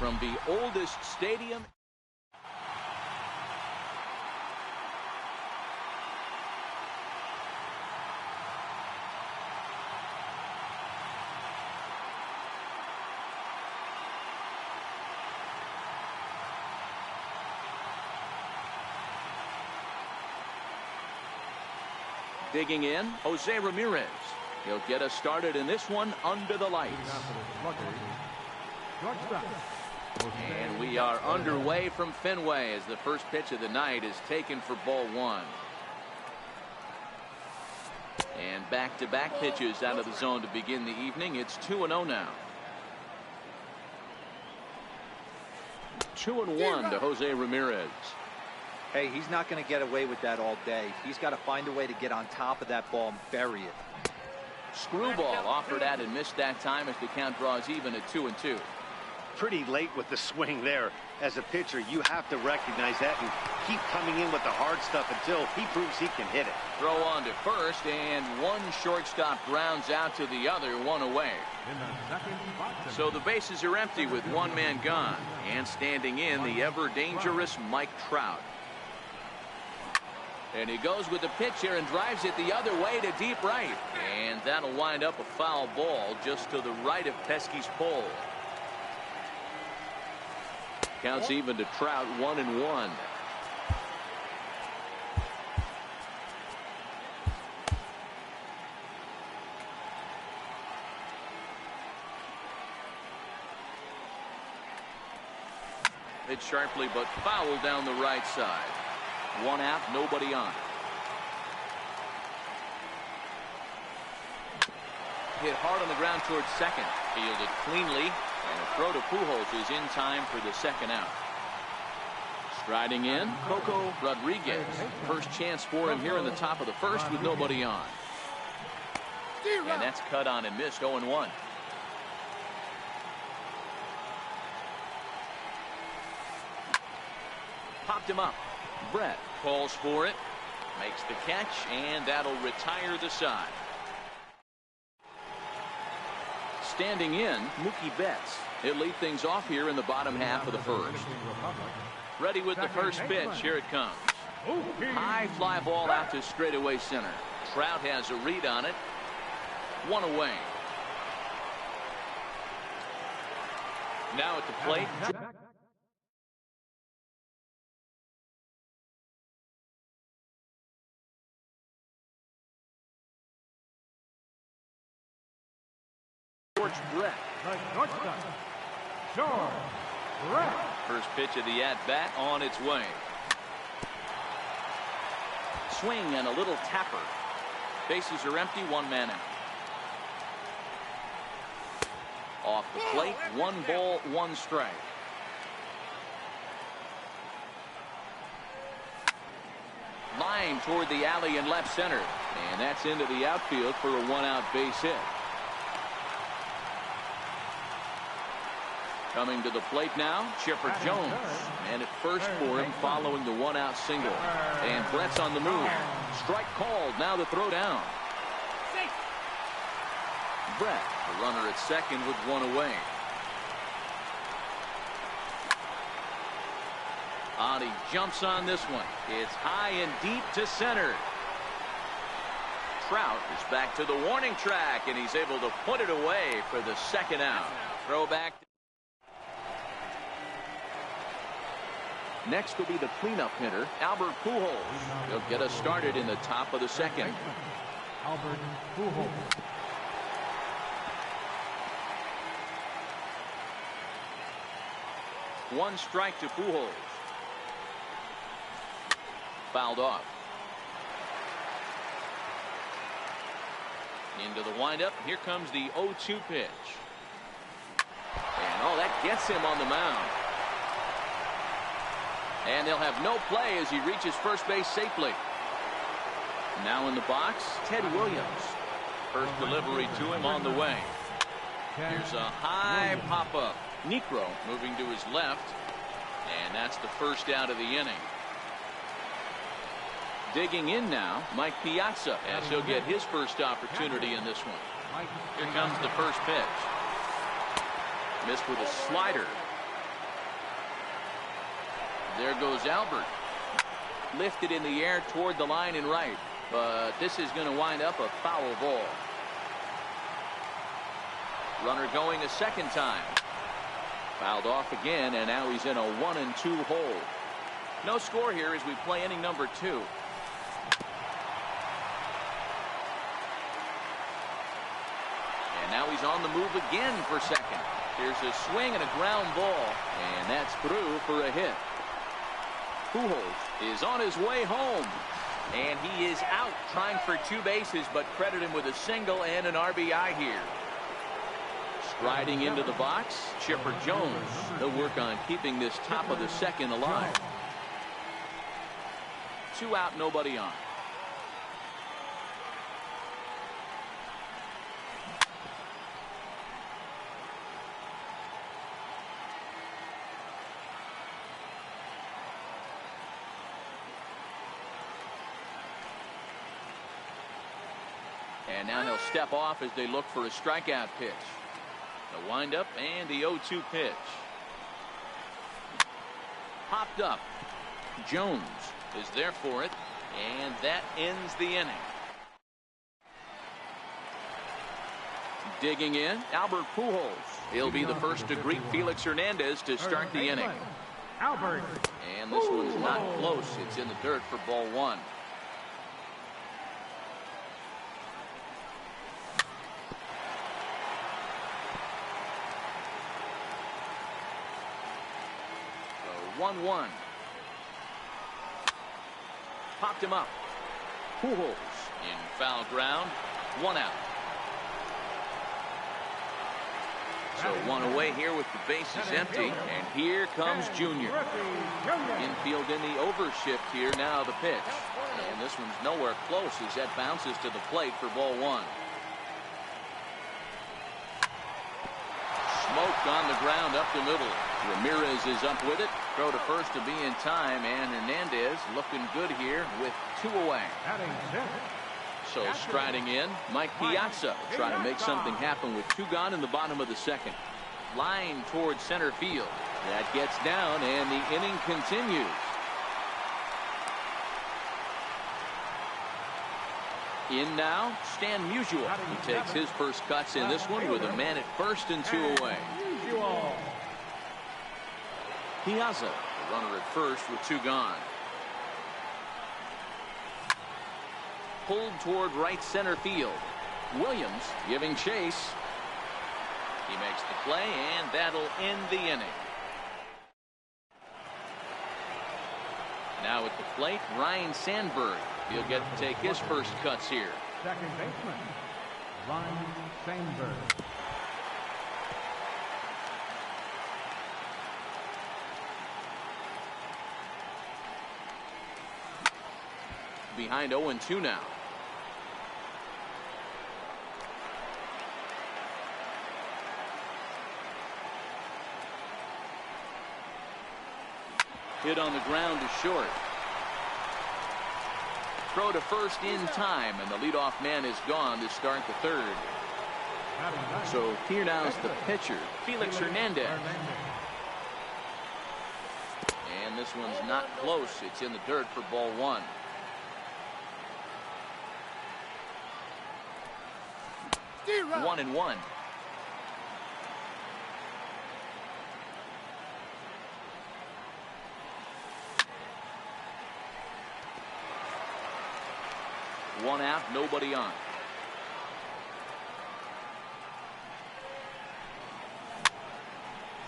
from the oldest stadium. Digging in, Jose Ramirez. He'll get us started in this one under the lights. And we are underway from Fenway as the first pitch of the night is taken for ball one. And back-to-back pitches out of the zone to begin the evening. It's 2-0 now. 2-1 to Jose Ramirez. Hey, he's not going to get away with that all day. He's got to find a way to get on top of that ball and bury it. Screwball offered at and missed that time as the count draws even at 2-2. Pretty late with the swing there. As a pitcher, you have to recognize that and keep coming in with the hard stuff until he proves he can hit it. Throw on to first, and one shortstop grounds out to the other, one away. So the bases are empty with one man gone, and standing in the ever-dangerous Mike Trout. And he goes with the pitch here and drives it the other way to deep right. And that'll wind up a foul ball just to the right of Pesky's pole. Counts even to Trout, 1-1. Hit sharply but foul down the right side. One out, nobody on. Hit hard on the ground towards second. Fielded cleanly, and a throw to Pujols is in time for the second out. Striding in, Coco Rodriguez. First chance for him here in the top of the first with nobody on. And that's cut on and missed, 0-1. Popped him up. Brett calls for it, makes the catch, and that'll retire the side. Standing in, Mookie Betts. He'll lead things off here in the bottom half of the first. Ready with the first pitch. Here it comes. High fly ball out to straightaway center. Trout has a read on it. One away. Now at the plate. Brett. First pitch of the at-bat on its way. Swing and a little tapper. Bases are empty, one man out. Off the plate, 1 ball, 1 strike. Line toward the alley in left center. And that's into the outfield for a 1-out base hit. Coming to the plate now, Chipper Jones. And at first for him following the 1-out single. And Brett's on the move. Strike called. Now the throw down. Brett, the runner at second with 1 away. He jumps on this one. It's high and deep to center. Trout is back to the warning track, and he's able to put it away for the second out. Throw back. Next will be the cleanup hitter, Albert Pujols. He'll get us started in the top of the second. Albert Pujols. One strike to Pujols. Fouled off. Into the windup. Here comes the 0-2 pitch. And that gets him on the mound. And they'll have no play as he reaches first base safely. Now in the box, Ted Williams. First delivery to him on the way. Here's a high pop-up. Necro moving to his left. And that's the first out of the inning. Digging in now, Mike Piazza, as he'll get his first opportunity in this one. Here comes the first pitch. Missed with a slider. There goes Albert. Lifted in the air toward the line and right. But this is going to wind up a foul ball. Runner going a second time. Fouled off again, and now he's in a 1-2 hole. No score here as we play inning number 2. And now he's on the move again for second. Here's a swing and a ground ball, and that's through for a hit. Pujols is on his way home, and he is out trying for 2 bases, but credit him with a single and an RBI here. Striding into the box, Chipper Jones. He'll work on keeping this top of the second alive. 2 out, nobody on. And now he'll step off as they look for a strikeout pitch. The windup and the 0-2 pitch. Popped up. Jones is there for it, and that ends the inning. Digging in, Albert Pujols. He'll be the first to greet Felix Hernandez to start the inning. Albert. And this one's not close. It's in the dirt for ball 1. So 1-1. Popped him up. Pujols in foul ground. 1 out. So 1 away here with the bases empty. And here comes Junior. Infield in the overshift here. Now the pitch. And this one's nowhere close as that bounces to the plate for ball 1. Smoked on the ground up the middle. Ramirez is up with it. Throw to first to be in time, and Hernandez looking good here with 2 away. So striding in, Mike Piazza trying to make something happen with 2 gone in the bottom of the second. Line towards center field. That gets down, and the inning continues. In now, Stan Musial. He takes his first cuts in this one with a man at first and 2 away. Piazza, the runner at first with 2 gone. Pulled toward right center field. Williams giving chase. He makes the play, and that'll end the inning. Now at the plate, Ryan Sandberg. He'll get to take his first cuts here. Second baseman, Ryan Sandberg. Behind 0-2 now. Hit on the ground to short. Throw to first in time, and the leadoff man is gone to start the third. So here now is the pitcher, Felix Hernandez. And this one's not close. It's in the dirt for ball 1. One and 1. One out, nobody on.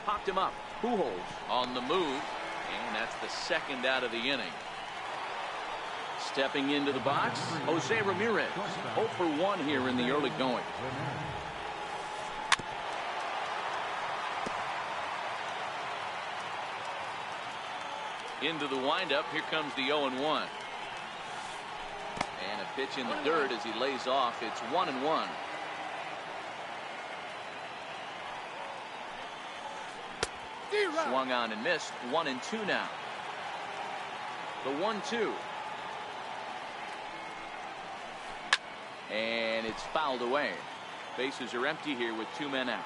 Popped him up. Pujols on the move, and that's the second out of the inning. Stepping into the box, Jose Ramirez. 0 for 1 here in the early going. Into the windup, here comes the 0-1. And a pitch in the dirt as he lays off. It's 1-1. Swung on and missed. 1-2 now. The 1-2. And it's fouled away. Bases are empty here with 2 men out.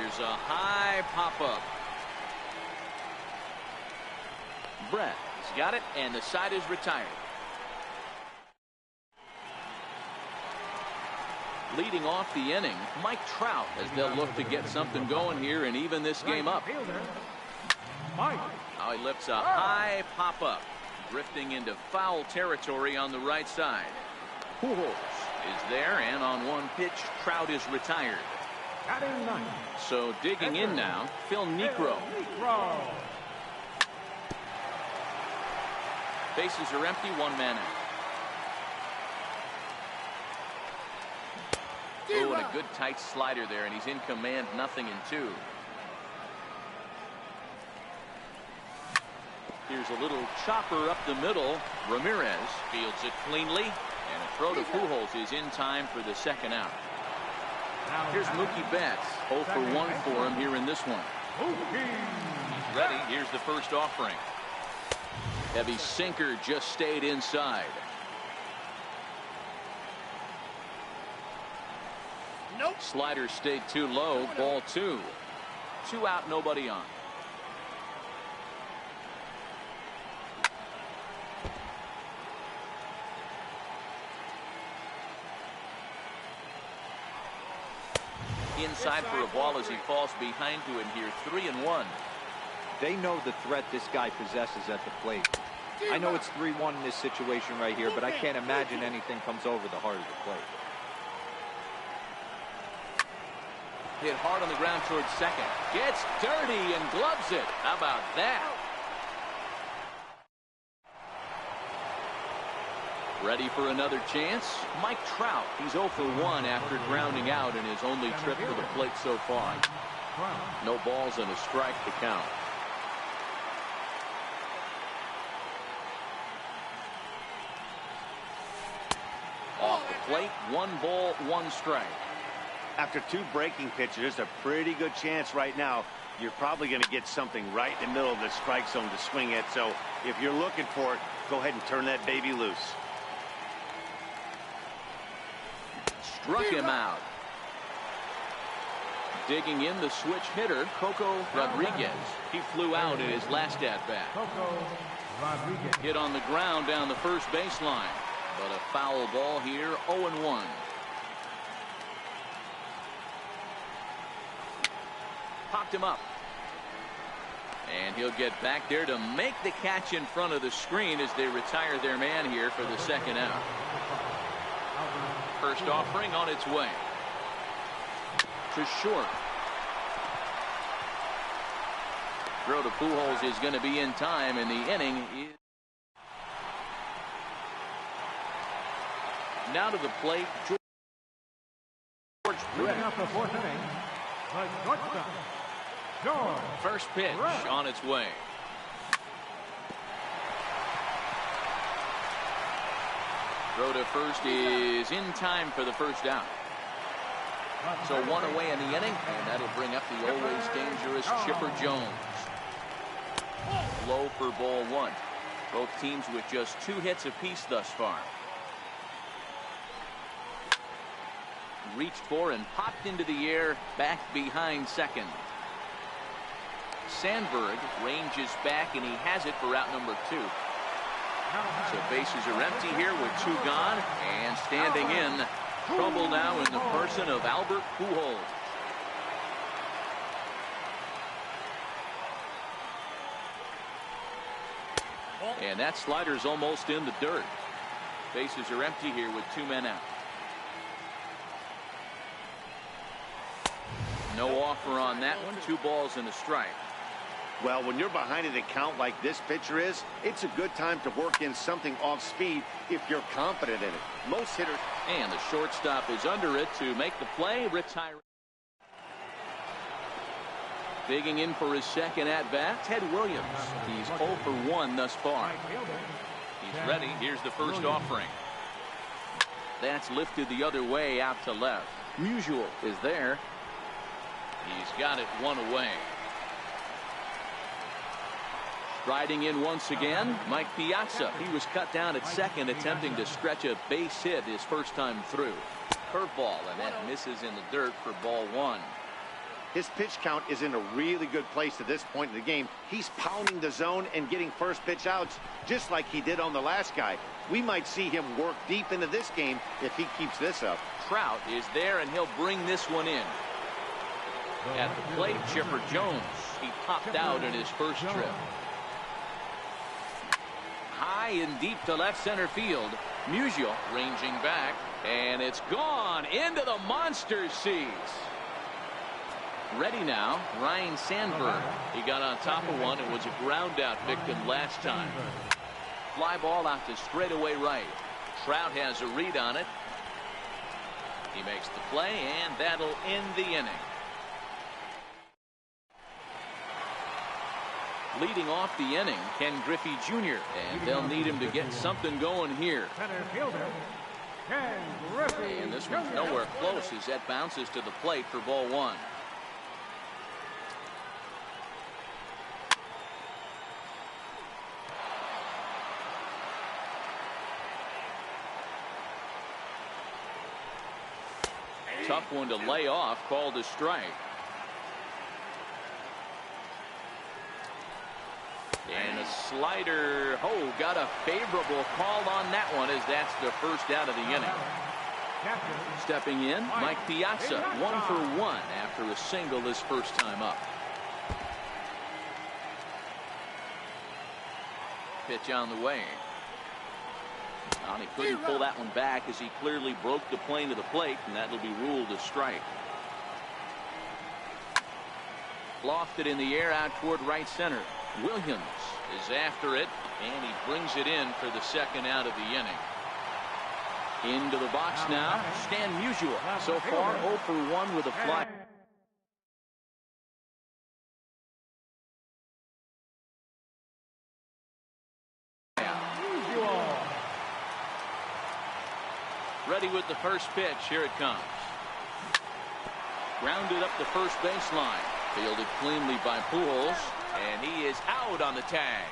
Here's a high pop-up. Brett has got it, and the side is retired. Leading off the inning, Mike Trout, as they'll look to get something going here and even this game up. Now he lifts a high pop-up, drifting into foul territory on the right side. Pujols is there, and on one pitch, Trout is retired. So digging in now, Phil Niekro. Bases are empty, one man out. Oh, and a good tight slider there, and he's in command, 0-2. Here's a little chopper up the middle. Ramirez fields it cleanly, and a throw to Pujols is in time for the second out. Here's Mookie Betts, 0 for 1 for him here in this one. He's ready. Here's the first offering. Heavy sinker just stayed inside. Nope. Slider stayed too low. Ball 2. 2 out, nobody on. Inside for a ball as he falls behind to it here. 3-1. They know the threat this guy possesses at the plate. I know it's 3-1 in this situation right here, but I can't imagine anything comes over the heart of the plate. Hit hard on the ground towards second. Gets dirty and gloves it. How about that? Ready for another chance? Mike Trout. He's 0 for 1 after grounding out in his only trip to the plate so far. No balls and a strike to count. Off the plate, 1 ball, 1 strike. After 2 breaking pitches, a pretty good chance right now. You're probably going to get something right in the middle of the strike zone to swing at. So if you're looking for it, go ahead and turn that baby loose. Struck him out. Digging in the switch hitter, Coco Rodriguez. He flew out in his last at-bat. Hit on the ground down the first baseline. But a foul ball here, 0-1. Popped him up. And he'll get back there to make the catch in front of the screen as they retire their man here for the second out. First offering on its way. To short. Throw to Pujols is going to be in time, and the inning is. Now to the plate, George Brett. First pitch on its way. Throw to first is in time for the first out. So 1 away in the inning, and that'll bring up the always dangerous Chipper Jones. Low for ball 1. Both teams with just 2 hits apiece thus far. Reached for and popped into the air, back behind second. Sandberg ranges back, and he has it for out number 2. So bases are empty here with 2 gone, and standing in, trouble now in the person of Albert Pujols. And that slider's almost in the dirt. Bases are empty here with 2 men out. No offer on that one. 2 balls and a strike. Well, when you're behind in a count like this pitcher is, it's a good time to work in something off speed if you're confident in it. Most hitters. And the shortstop is under it to make the play. Retire. Digging in for his second at-bat, Ted Williams. He's 0 for 1 thus far. He's ready. Here's the first offering. That's lifted the other way out to left. Musial is there. He's got it 1 away. Riding in once again, Mike Piazza. He was cut down at second, attempting to stretch a base hit his first time through. Curveball, and that misses in the dirt for ball 1. His pitch count is in a really good place at this point in the game. He's pounding the zone and getting first pitch outs just like he did on the last guy. We might see him work deep into this game if he keeps this up. Trout is there, and he'll bring this one in. At the plate, Chipper Jones. He popped out in his first trip. High and deep to left center field. Musial ranging back, and it's gone into the monster seats. Ready now, Ryan Sandberg. He got on top of one and was a ground out victim last time. Fly ball out to straightaway right. Trout has a read on it. He makes the play, and that'll end the inning. Leading off the inning, Ken Griffey Jr., and they'll need him to get something going here. Center fielder, Ken Griffey. And this one's nowhere close as that bounces to the plate for ball one. Tough one to lay off, called a strike. And a slider. Oh, got a favorable call on that one, as that's the first out of the inning. Stepping in, Mike Piazza, 1 for 1 after a single his first time up. Pitch on the way. He couldn't pull that one back as he clearly broke the plane to the plate, and that'll be ruled a strike. Lofted in the air out toward right center. Williams is after it, and he brings it in for the second out of the inning. Into the box now, Stan Musial. So far 0 for 1 with a fly. Ready with the first pitch. Here it comes. Grounded up the first baseline. Fielded cleanly by Pujols, and he is out on the tag.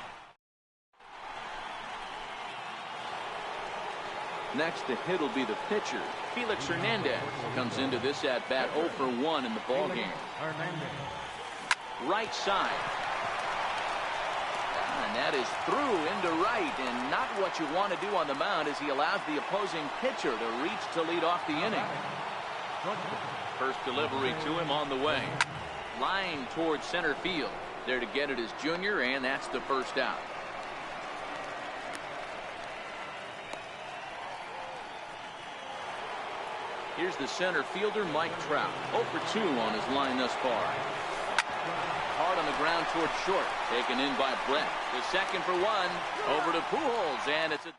Next to hit will be the pitcher. Felix Hernandez comes into this at bat 0 for 1 in the ballgame. Right side. And that is through into right, and not what you want to do on the mound as he allows the opposing pitcher to reach to lead off the inning. First delivery to him on the way. Line towards center field. There to get it is Junior, and that's the first out. Here's the center fielder, Mike Trout. 0 for 2 on his line thus far. Hard on the ground towards short. Taken in by Brett. The second for 1. Over to Pujols, and it's a...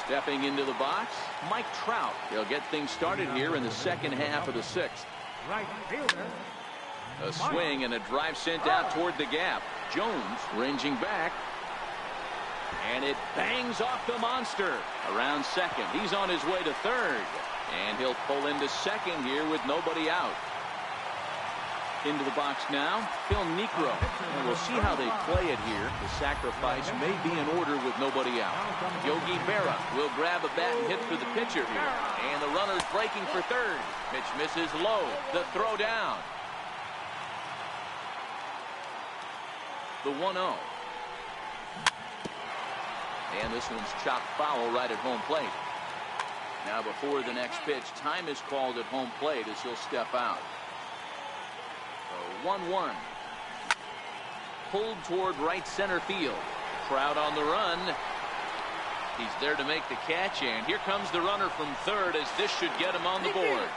Stepping into the box, Mike Trout. He'll get things started here in the second half of the 6th. Right fielder. A swing and a drive sent out toward the gap. Jones ranging back. And it bangs off the monster. Around second. He's on his way to third. And he'll pull into second here with nobody out. Into the box now, Phil Niekro. And we'll see how they play it here. The sacrifice may be in order with nobody out. Yogi Berra will grab a bat and hit for the pitcher here. And the runner's breaking for third. Pitch misses low. The throw down. The 1-0. And this one's chopped foul right at home plate. Now before the next pitch, time is called at home plate as he'll step out. 1-1. Pulled toward right center field. Trout on the run. He's there to make the catch, and here comes the runner from third as this should get him on the board.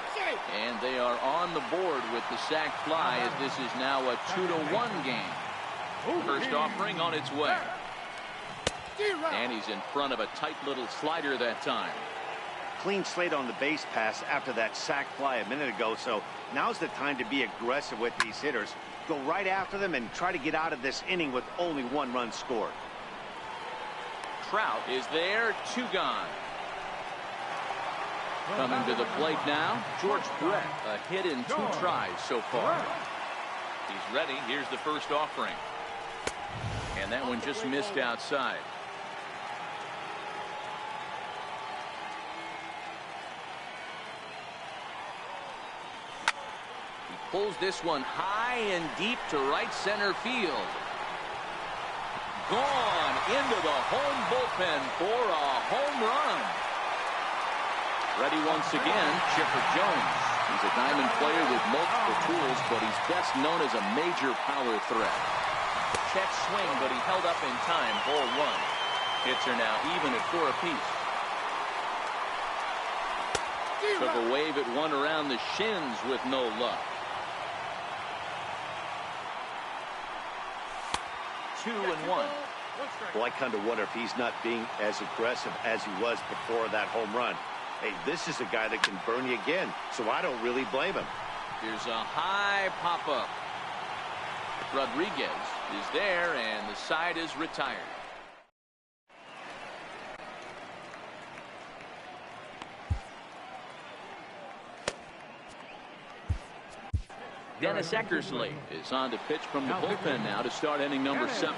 And they are on the board with the sac fly as this is now a 2-1 game. First offering on its way. And he's in front of a tight little slider that time. Clean slate on the base pass after that sac fly a minute ago, so now's the time to be aggressive with these hitters. Go right after them and try to get out of this inning with only 1 run scored. Trout is there, 2 gone. Coming to the plate now, George Brett. A hit in 2 tries so far. He's ready. Here's the first offering. And that one just missed outside. Pulls this one high and deep to right center field. Gone into the home bullpen for a home run. Ready once again, Chipper Jones. He's a diamond player with multiple tools, but he's best known as a major power threat. Check swing, but he held up in time. Ball one. Hits are now even at 4 apiece. Took a wave at one around the shins with no luck. 2-1. Well, I kind of wonder if he's not being as aggressive as he was before that home run. Hey, this is a guy that can burn you again, so I don't really blame him. Here's a high pop-up. Rodriguez is there, and the side is retired. Dennis Eckersley is on to pitch from the bullpen now to start inning number 7.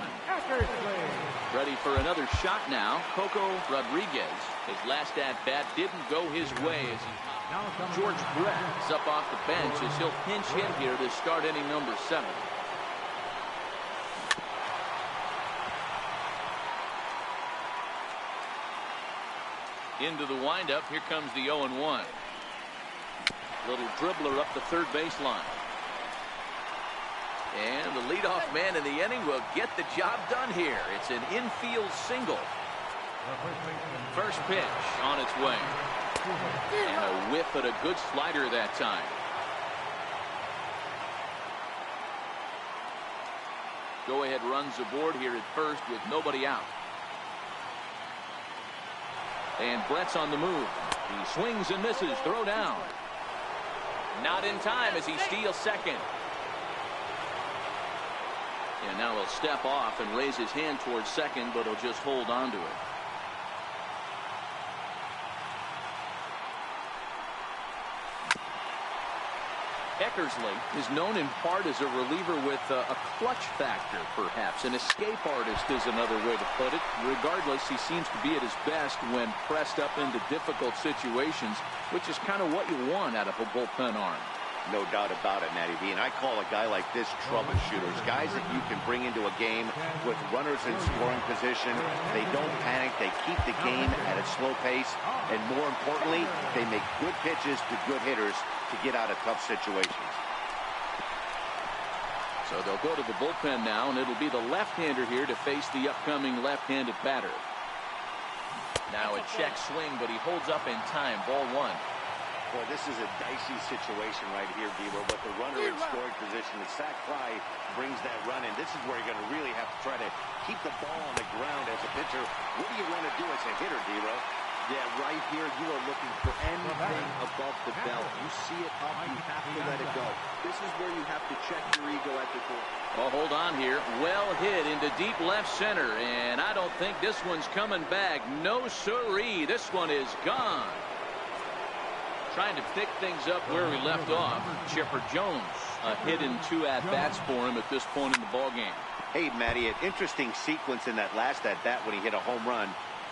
Ready for another shot now. Coco Rodriguez. His last at-bat didn't go his way as he George Brett is up off the bench as he'll pinch hit here to start inning number 7. Into the windup. Here comes the 0-1. Little dribbler up the third baseline. And the leadoff man in the inning will get the job done here. It's an infield single. First pitch on its way. And a whiff at a good slider that time. Go-ahead runs aboard here at first with nobody out. And Brett's on the move. He swings and misses. Throw down. Not in time as he steals second. And now he'll step off and raise his hand towards second, but he'll just hold on to it. Eckersley is known in part as a reliever with a clutch factor, perhaps. An escape artist is another way to put it. Regardless, he seems to be at his best when pressed up into difficult situations, which is kind of what you want out of a bullpen arm. No doubt about it, Matty V. And I call a guy like this troubleshooters. Guys that you can bring into a game with runners in scoring position. They don't panic. They keep the game at a slow pace. And more importantly, they make good pitches to good hitters to get out of tough situations. So they'll go to the bullpen now, and it'll be the left-hander here to face the upcoming left-handed batter. Now a check swing, but he holds up in time. Ball one. Boy, this is a dicey situation right here, Deaver. But the runner in scoring position, the sac fly brings that run in. This is where you're going to really have to try to keep the ball on the ground as a pitcher. What do you want to do as a hitter, Deaver? Yeah, right here, you are looking for anything above the belt. You see it up, you have to let it go. This is where you have to check your ego at the core. Well, hold on here. Well hit into deep left center, and I don't think this one's coming back. No siree. This one is gone. Trying to pick things up where we left off. Chipper Jones, a hit in 2 at-bats for him at this point in the ballgame. Hey, Matty, an interesting sequence in that last at-bat when he hit a home run.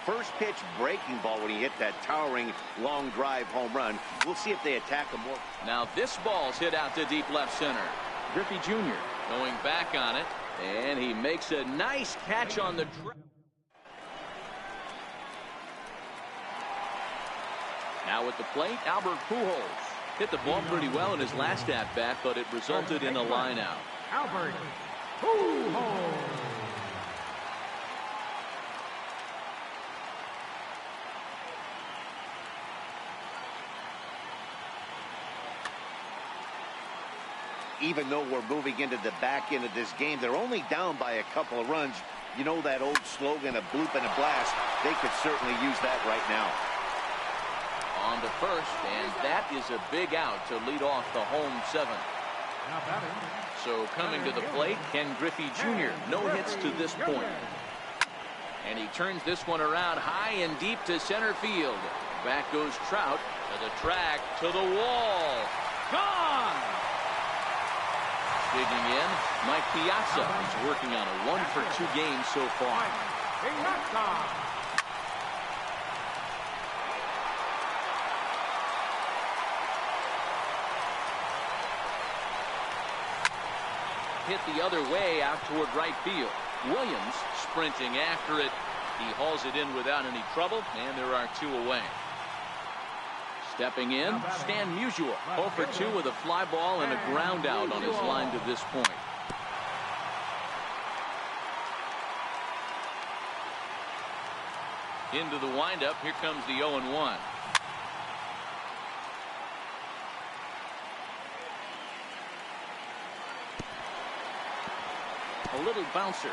First pitch breaking ball when he hit that towering long drive home run. We'll see if they attack him more. Now this ball's hit out to deep left center. Griffey Jr. going back on it, and he makes a nice catch on the Now at the plate, Albert Pujols hit the ball pretty well in his last at-bat, but it resulted in a line out. Albert Pujols. Even though we're moving into the back end of this game, they're only down by a couple of runs. You know that old slogan, a bloop and a blast. They could certainly use that right now. On to first, and that is a big out to lead off the home 7th. So coming to the plate, Ken Griffey Jr. No hits to this point. And he turns this one around high and deep to center field. Back goes Trout to the track, to the wall. Gone! Digging in, Mike Piazza is working on a 1-for-2 game so far. hit the other way out toward right field. Williams sprinting after it. He hauls it in without any trouble, and there are 2 away. Stepping in, Stan Musial, 0 for 2 with a fly ball and a ground out on his line to this point. Into the windup, here comes the 0-1. A little bouncer.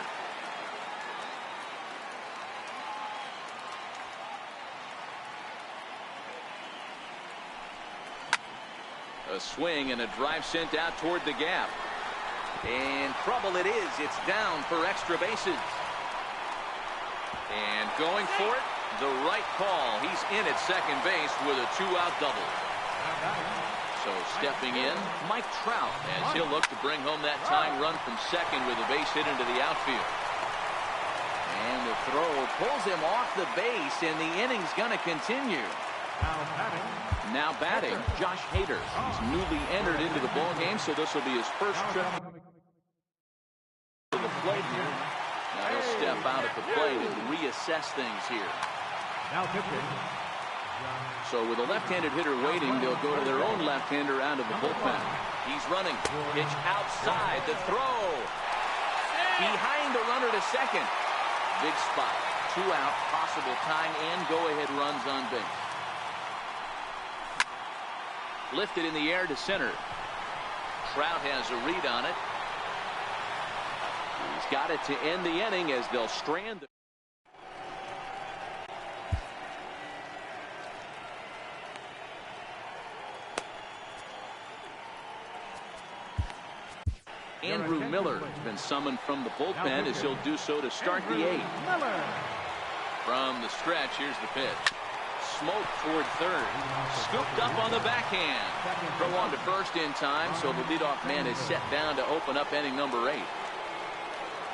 A swing and a drive sent out toward the gap. And trouble it is. It's down for extra bases. And going for it, the right call. He's in at second base with a 2-out double. So stepping in, Mike Trout, as he'll look to bring home that tying run from second with a base hit into the outfield. And the throw pulls him off the base, and the inning's going to continue. Now batting, Josh Hader. He's newly entered into the ball game, so this will be his first trip to the plate here. Now he'll step out at the plate and reassess things here. Now pitching. So with a left-handed hitter waiting, they'll go to their own left-hander out of the bullpen. He's running. Pitch outside. The throw. Behind the runner to second. Big spot. 2 out. Possible tying and go-ahead runs on base. Lifted in the air to center. Trout has a read on it. He's got it to end the inning as they'll strand the Andrew Miller has been summoned from the bullpen as he'll do so to start the 8th. From the stretch, here's the pitch. Smoke toward third. Scooped up on the backhand. Throw on to first in time, so the leadoff man is set down to open up inning number 8.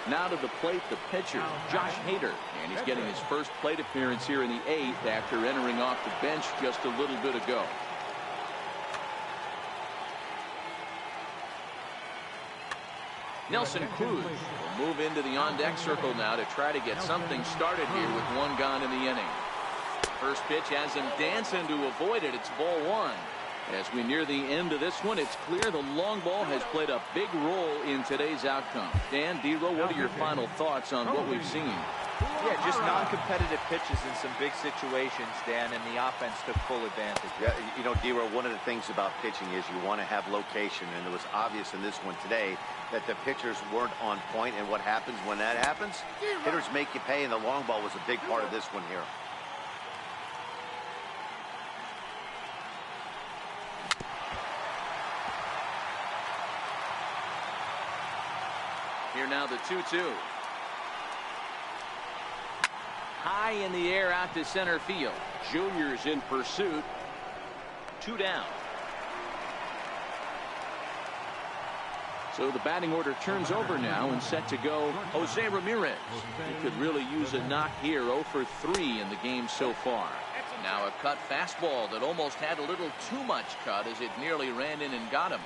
Now to the plate, the pitcher, Josh Hader. And he's getting his first plate appearance here in the 8th after entering off the bench just a little bit ago. Nelson Cruz will move into the on-deck circle now to try to get something started here with 1 gone in the inning. First pitch has him dancing to avoid it. It's ball 1. As we near the end of this one, it's clear the long ball has played a big role in today's outcome. Dan, D-Row, what are your final thoughts on what we've seen? Yeah, just non-competitive pitches in some big situations, Dan, and the offense took full advantage. Yeah, you know, D-Row, one of the things about pitching is you want to have location, and it was obvious in this one today that the pitchers weren't on point, and what happens when that happens? Hitters make you pay, and the long ball was a big part of this one here. Here now the 2-2. High in the air out to center field. Junior's in pursuit. 2 down. So the batting order turns over now and set to go Jose Ramirez. He could really use a knock here. 0 for 3 in the game so far. Now a cut fastball that almost had a little too much cut as it nearly ran in and got him.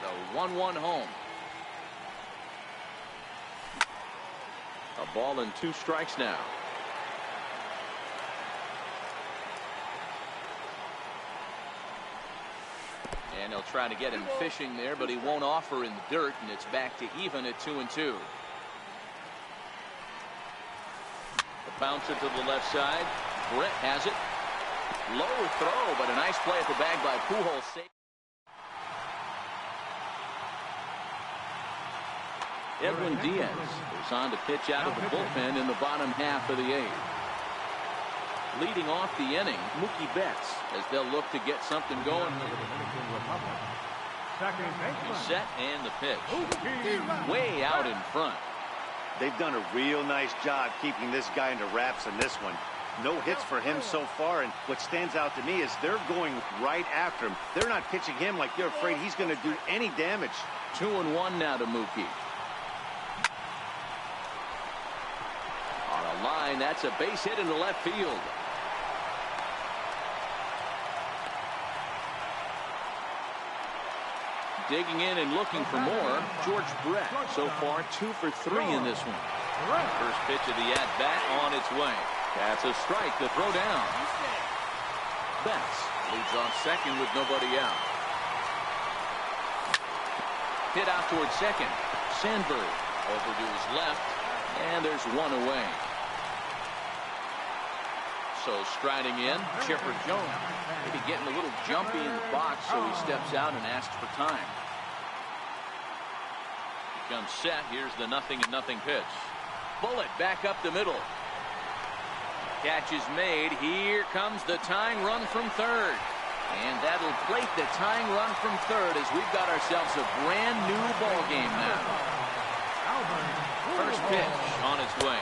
The 1-1 home. A ball and 2 strikes now. And he'll try to get him fishing there, but he won't offer in the dirt, and it's back to even at 2-2. The bouncer to the left side. Brett has it. Low throw, but a nice play at the bag by Pujols. Edwin Diaz is on to pitch out of the bullpen in the bottom half of the 8th. Leading off the inning, Mookie Betts, as they'll look to get something going. He's set and the pitch. Way out in front. They've done a real nice job keeping this guy under wraps in this one. No hits for him so far, and what stands out to me is they're going right after him. They're not pitching him like they're afraid he's going to do any damage. 2-1 now to Mookie. On a line, that's a base hit into left field. Digging in and looking for more, George Brett. So far, 2 for 3 in this one. First pitch of the at-bat on its way. That's a strike to throw down. Betts leads off second with nobody out. Hit out towards second. Sandberg over to his left, and there's one away. So striding in, Chipper Jones. Maybe getting a little jumpy in the box, so he steps out and asks for time. He comes set. Here's the 0-0 pitch. Bullet back up the middle. Catch is made. Here comes the tying run from third. And that'll plate the tying run from third as we've got ourselves a brand new ball game now. First pitch on its way.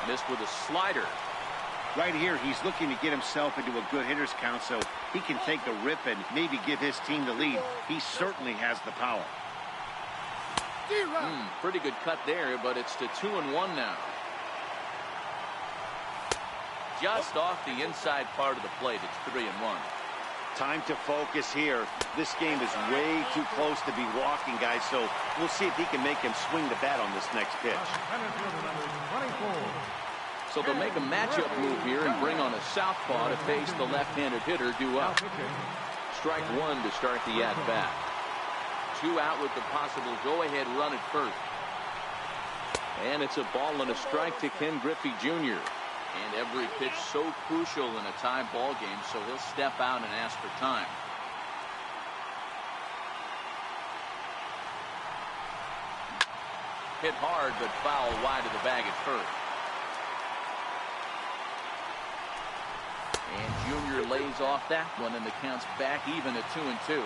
Missed with a slider. Right here, he's looking to get himself into a good hitter's count so he can take a rip and maybe give his team the lead. He certainly has the power. Pretty good cut there, but it's to 2-1 now. Just off the inside part of the plate, it's 3-1. Time to focus here. This game is way too close to be walking, guys, so we'll see if he can make him swing the bat on this next pitch. So they'll make a matchup move here and bring on a southpaw to face the left-handed hitter due up. Strike one to start the at-bat. 2 out with the possible go-ahead run at first. And it's a ball and a strike to Ken Griffey Jr. And every pitch so crucial in a tie ball game, so he'll step out and ask for time. Hit hard, but foul wide of the bag at first. And Junior lays off that one, and the count's back even at 2-2.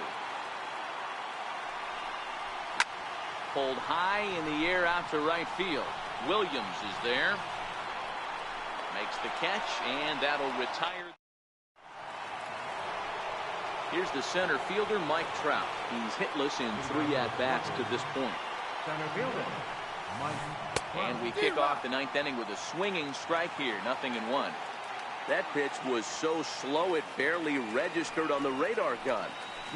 Pulled high in the air out to right field. Williams is there. Makes the catch, and that'll retire. Here's the center fielder, Mike Trout. He's hitless in 3 at-bats to this point. Center fielder, Mike. And we kick off the 9th inning with a swinging strike here, 0-1. That pitch was so slow it barely registered on the radar gun.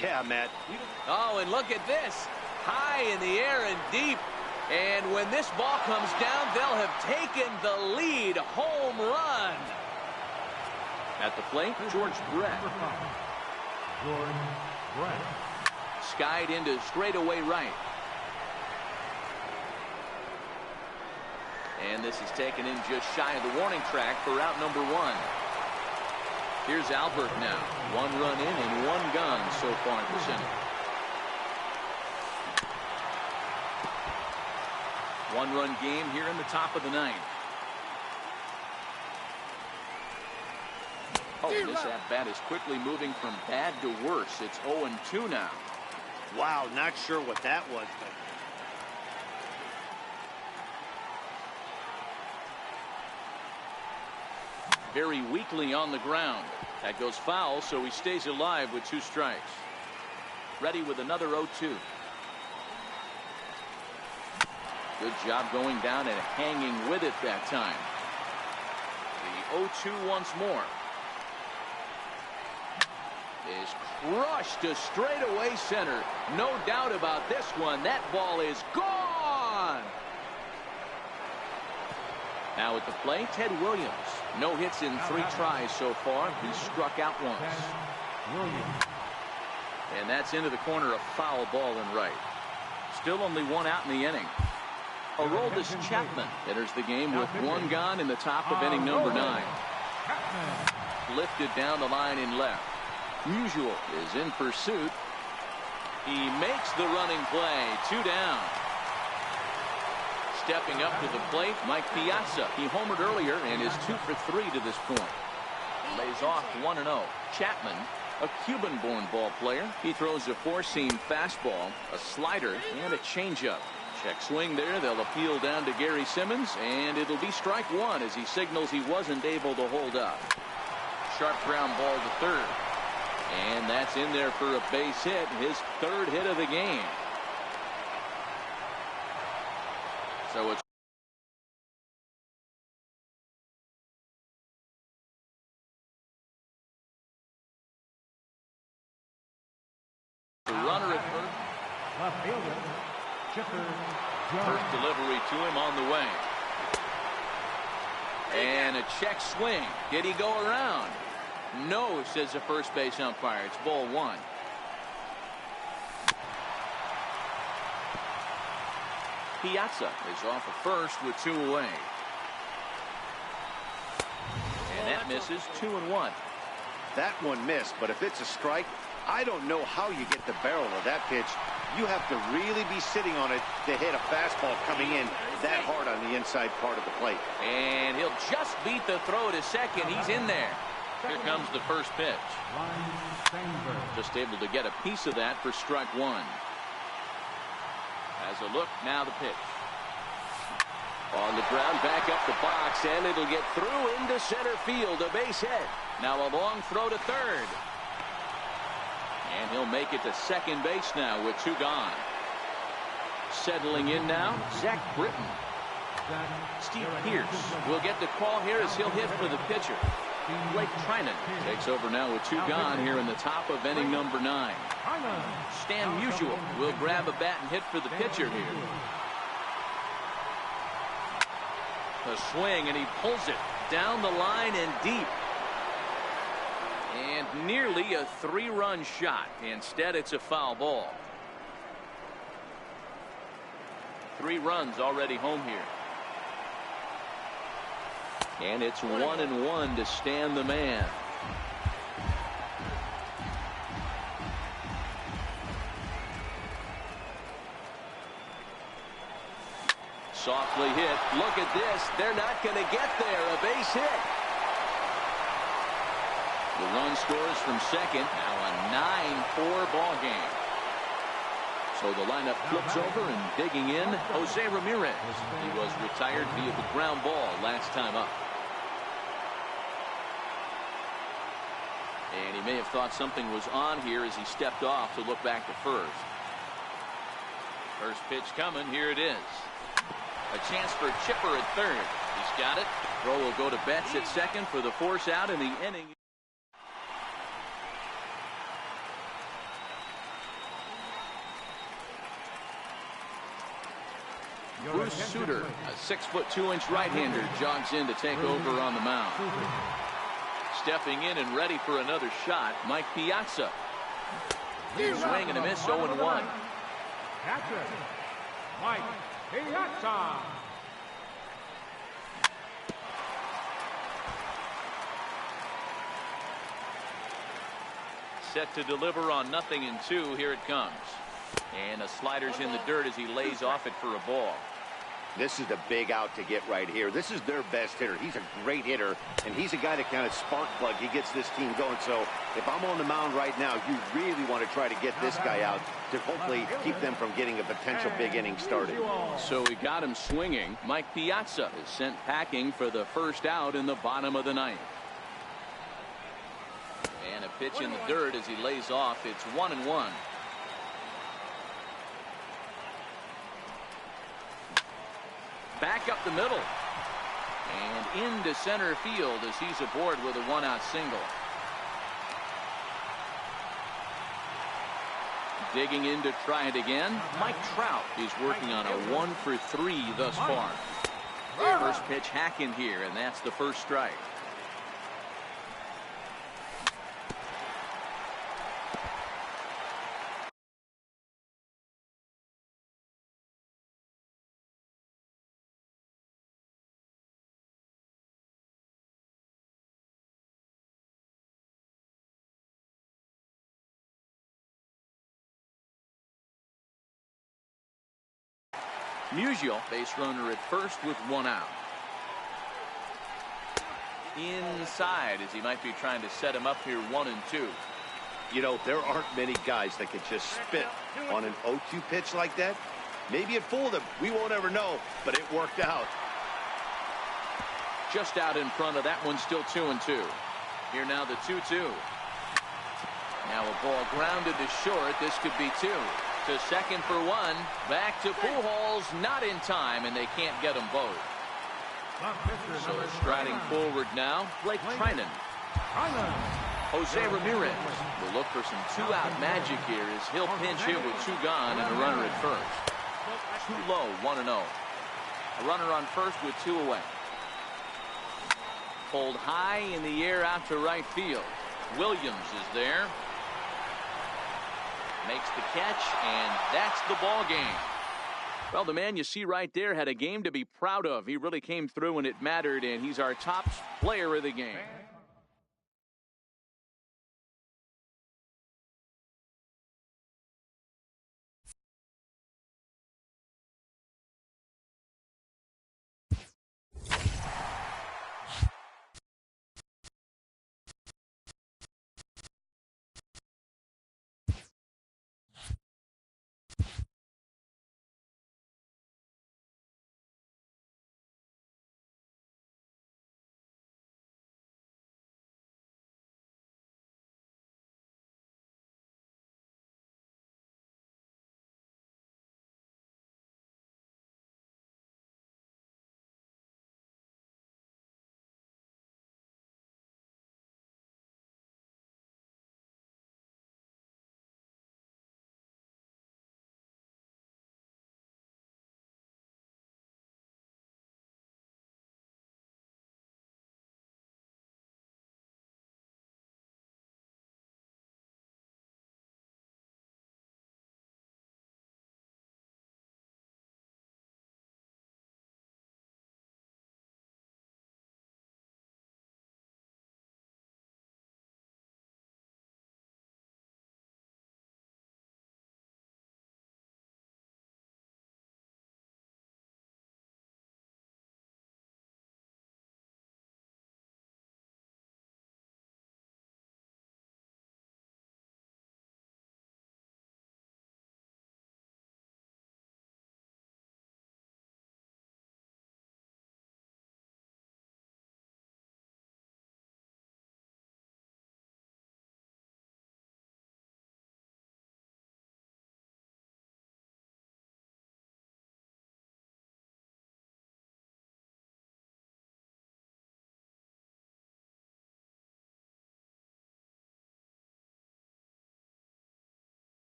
Yeah, Matt. Oh, and look at this. High in the air and deep. And when this ball comes down, they'll have taken the lead. Home run. At the plate, George Brett. George Brett. Skied into straightaway right. And this is taken in just shy of the warning track for out number 1. Here's Albert now. 1 run in and 1 gone so far this inning. 1-run game here in the top of the 9th. Oh, this at-bat is quickly moving from bad to worse. It's 0-2 now. Wow, not sure what that was, but very weakly on the ground. That goes foul, so he stays alive with 2 strikes. Ready with another 0-2. Good job going down and hanging with it that time. The 0-2 once more. Is crushed to straightaway center. No doubt about this one. That ball is gone. Now at the plate, Ted Williams. No hits in 3 tries so far. He struck out once. And that's into the corner, a foul ball and right. Still only 1 out in the inning. Aroldis Chapman enters the game with 1 gone in the top of inning number 9. Lifted down the line in left. Musial is in pursuit. He makes the running play. 2 down. Stepping up to the plate, Mike Piazza. He homered earlier and is 2 for 3 to this point. Lays off 1-0. Chapman, a Cuban-born ball player. He throws a 4-seam fastball, a slider, and a changeup. Check swing there. They'll appeal down to Gary Simmons, and it'll be strike 1 as he signals he wasn't able to hold up. Sharp ground ball to third. And that's in there for a base hit, his 3rd hit of the game. So it's the runner at first. Left fielder, Chipper Jones. First delivery to him on the way. And a check swing. Did he go around? No, says the first base umpire. It's ball one. Piazza is off at first with 2 away. And that misses 2-1. That one missed, but if it's a strike, I don't know how you get the barrel of that pitch. You have to really be sitting on it to hit a fastball coming in that hard on the inside part of the plate. And he'll just beat the throw to second. He's in there. Here comes the first pitch. Just able to get a piece of that for strike one. As a look, now the pitch. On the ground, back up the box, and it'll get through into center field. A base hit. Now a long throw to third. And he'll make it to second base now with 2 gone. Settling in now, Zach Britton. Steve Pierce will get the call here as he'll hit for the pitcher. Blake Trinan takes over now with 2 gone here in the top of inning number 9. Stan Musial will grab a bat and hit for the pitcher here. A swing, and he pulls it down the line and deep. And nearly a 3-run shot. Instead, it's a foul ball. 3 runs already home here. And it's 1-1 to Stan the man. Softly hit. Look at this. They're not going to get there. A base hit. The run scores from second. Now a 9-4 ball game. So the lineup flips over, and digging in, Jose Ramirez. He was retired via the ground ball last time up. And he may have thought something was on here as he stepped off to look back to first. First pitch coming. Here it is. A chance for Chipper at third. He's got it. Throw will go to Betts at second for the force out in the inning. Bruce Sutter, a 6'2" right-hander, jogs in to take over on the mound. Stepping in and ready for another shot, Mike Piazza. Swing and a miss, 0-1. Catcher, Mike Piazza. Set to deliver on 0-2. Here it comes. And a slider's in the dirt as he lays off it for a ball. This is the big out to get right here. This is their best hitter. He's a great hitter, and he's a guy that kind of spark plug. He gets this team going. So if I'm on the mound right now, you really want to try to get this guy out to hopefully keep them from getting a potential big inning started. So we got him swinging. Mike Piazza is sent packing for the first out in the bottom of the 9th. And a pitch in the dirt as he lays off. It's 1-1. Back up the middle. And into center field as he's aboard with a 1-out single. Digging in to try it again. Mike Trout is working on a 1-for-3 thus far. First pitch hack in here, and that's the first strike. Musial, base runner at first with 1 out. Inside as he might be trying to set him up here 1-2. You know, there aren't many guys that could just spit on an 0-2 pitch like that. Maybe it fooled him. We won't ever know, but it worked out. Just out in front of that one, still 2-2. Here now the 2-2. Now a ball grounded to short. This could be 2. To second for 1. Back to Pujols, not in time, and they can't get them both. So striding forward now, Blake Trinan. Jose Ramirez will look for some two-out magic here as he'll pinch hit with two gone and a runner at first. Too low, 1-0. A runner on first with two away. Pulled high in the air out to right field. Williams is there. Makes the catch, and that's the ball game. Well, the man you see right there had a game to be proud of. He really came through when it mattered, and he's our top player of the game.